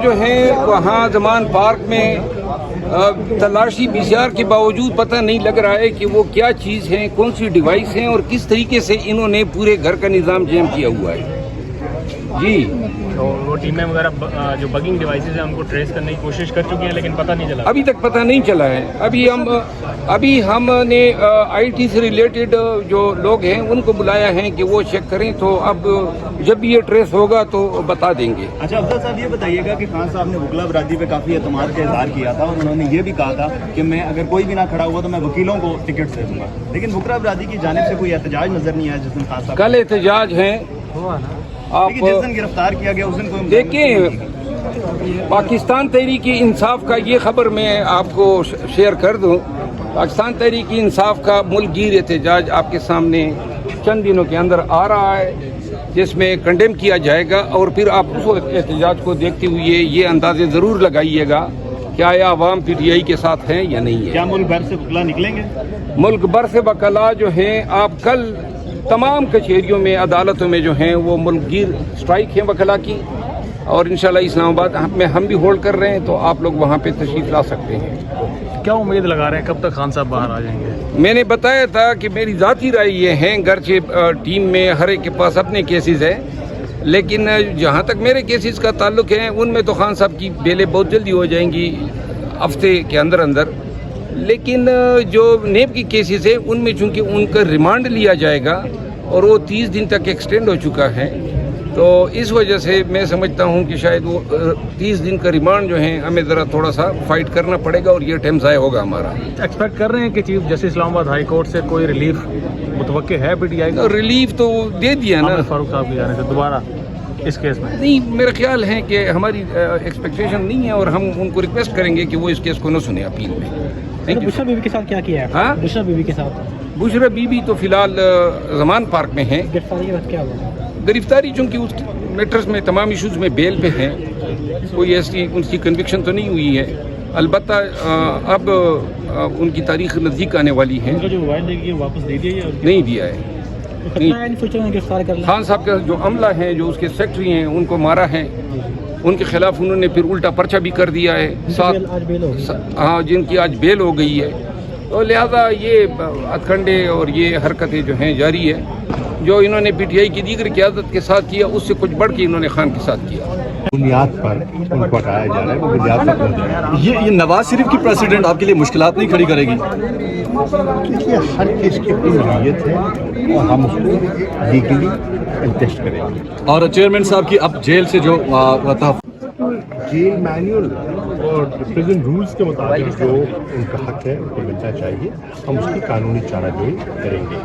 جو ہیں وہاں زمان پارک میں تلاشی PCR کے باوجود پتہ نہیں لگ رہا ہے کہ وہ کیا چیز ہیں، کون سی ڈیوائس ہیں اور کس طریقے سے انہوں نے پورے گھر کا نظام جیم کیا ہوا ہے. جی وہ ٹیمیں وغیرہ جو بگنگ ڈیوائسز ہیں ان کو ٹریس کرنے کی کوشش کر چکی ہیں لیکن پتہ نہیں چلا. ابھی تک پتہ نہیں چلا ہے. ابھی ہم نے IT سے ریلیٹڈ جو لوگ ہیں ان کو بلایا ہے کہ وہ چیک کریں، تو اب جب بھی یہ ٹریس ہوگا تو بتا دیں گے. اچھا افضل صاحب یہ بتائیے گا کہ خان صاحب نے وکلا برادری پہ کافی اعتماد کا اظہار کیا تھا اور انہوں نے یہ بھی کہا تھا کہ میں اگر کوئی بھی نہ کھڑا ہوا تو میں وکیلوں کو ٹکٹ دے دوں گا، لیکن وکلا برادری کی جانب سے کوئی احتجاج نظر نہیں آیا جس دن خان صاحب کل احتجاج ہیں. آپ جس دن گرفتار کیا گیا اس دن کوئی دیکھیں، پاکستان تحریک انصاف کا یہ خبر میں آپ کو شیئر کر دوں. پاکستان تحریک انصاف کا ملک گیر احتجاج آپ کے سامنے چند دنوں کے اندر آ رہا ہے، جس میں کنڈیم کیا جائے گا، اور پھر آپ اس احتجاج کو دیکھتے ہوئے یہ اندازے ضرور لگائیے گا کہ آیا عوام PTI کے ساتھ ہیں یا نہیں ہے. کیا ملک بھر سے وکلا نکلیں گے؟ ملک بھر سے وکلا جو ہیں، آپ کل تمام کچہریوں میں، عدالتوں میں جو ہیں وہ ملک گیر اسٹرائک ہیں وکلا کی، اور انشاءاللہ اسلام آباد میں ہم بھی ہولڈ کر رہے ہیں، تو آپ لوگ وہاں پہ تشریف لا سکتے ہیں. کیا امید لگا رہے ہیں کب تک خان صاحب باہر آ جائیں گے؟ میں نے بتایا تھا کہ میری ذاتی رائے یہ ہے، گرچہ ٹیم میں ہر ایک کے پاس اپنے کیسز ہے، لیکن جہاں تک میرے کیسز کا تعلق ہے ان میں تو خان صاحب کی بیلیں بہت جلدی ہو جائیں گی، ہفتے کے اندر اندر. لیکن جو نیب کی کیسز ہیں ان میں چونکہ ان کا ریمانڈ لیا جائے گا اور وہ 30 دن تک ایکسٹینڈ ہو چکا ہے، تو اس وجہ سے میں سمجھتا ہوں کہ شاید وہ 30 دن کا ریمانڈ جو ہے ہمیں ذرا تھوڑا سا فائٹ کرنا پڑے گا، اور یہ ٹائم ضائع ہوگا ہمارا. ایکسپیکٹ کر رہے ہیں کہ چیف جسٹس اسلام آباد ہائی کورٹ سے کوئی ریلیف متوقع ہے PTI کا؟ ریلیف تو دے دیا نا فاروق صاحب کی جانے سے دوبارہ اس کیس میں. نہیں، میرا خیال ہے کہ ہماری ایکسپیکٹیشن نہیں ہے، اور ہم ان کو ریکویسٹ کریں گے کہ وہ اس کیس کو نہ سنیں اپیل میں. بشرا بیوی کے ساتھ کیا کیا ہے؟ ہاں، بشرا بیوی کے ساتھ بشرا بیوی تو فی الحال زمان پارک میں ہیں. گرفتاری کے بعد کیا ہوا؟ گرفتاری چونکہ اس میٹرز میں تمام ایشوز میں بیل پہ ہیں، کوئی ایسی ان کی کنوکشن تو نہیں ہوئی ہے. البتہ اب ان کی تاریخ نزدیک آنے والی ہے. جو موبائل دے گیا واپس دے دیا نہیں دیا ہے. گرفتار کر لیا. خان صاحب کا جو عملہ ہیں، جو اس کے سیکٹری ہیں، ان کو مارا ہے، ان کے خلاف انہوں نے پھر الٹا پرچہ بھی کر دیا ہے. ہاں، جن کی آج بیل ہو گئی ہے. تو لہذا یہ ہتھکنڈے اور یہ حرکتیں جو ہیں جاری ہے. جو انہوں نے PTI کی دیگر قیادت کے ساتھ کیا، اس سے کچھ بڑھ کے انہوں نے خان کے ساتھ کیا. بنیاد پر ان کو ہٹایا جا رہا ہے، وہ بنیاد پر یہ نواز شریف کی پریزیڈنٹ آپ کے لیے مشکلات نہیں کھڑی کرے گی؟ دیکھیے ہر کیس کی اپنی نوعیت ہے اور ہم اس کو لیگلی ٹیسٹ کریں گے. اور چیئرمین صاحب کی اب جیل سے جو جیل مینول اور پریزن رولز کے مطابق جو ان کا حق ہے ان کو ملنا چاہیے، ہم اس کی قانونی چارہ جوئی کریں گے.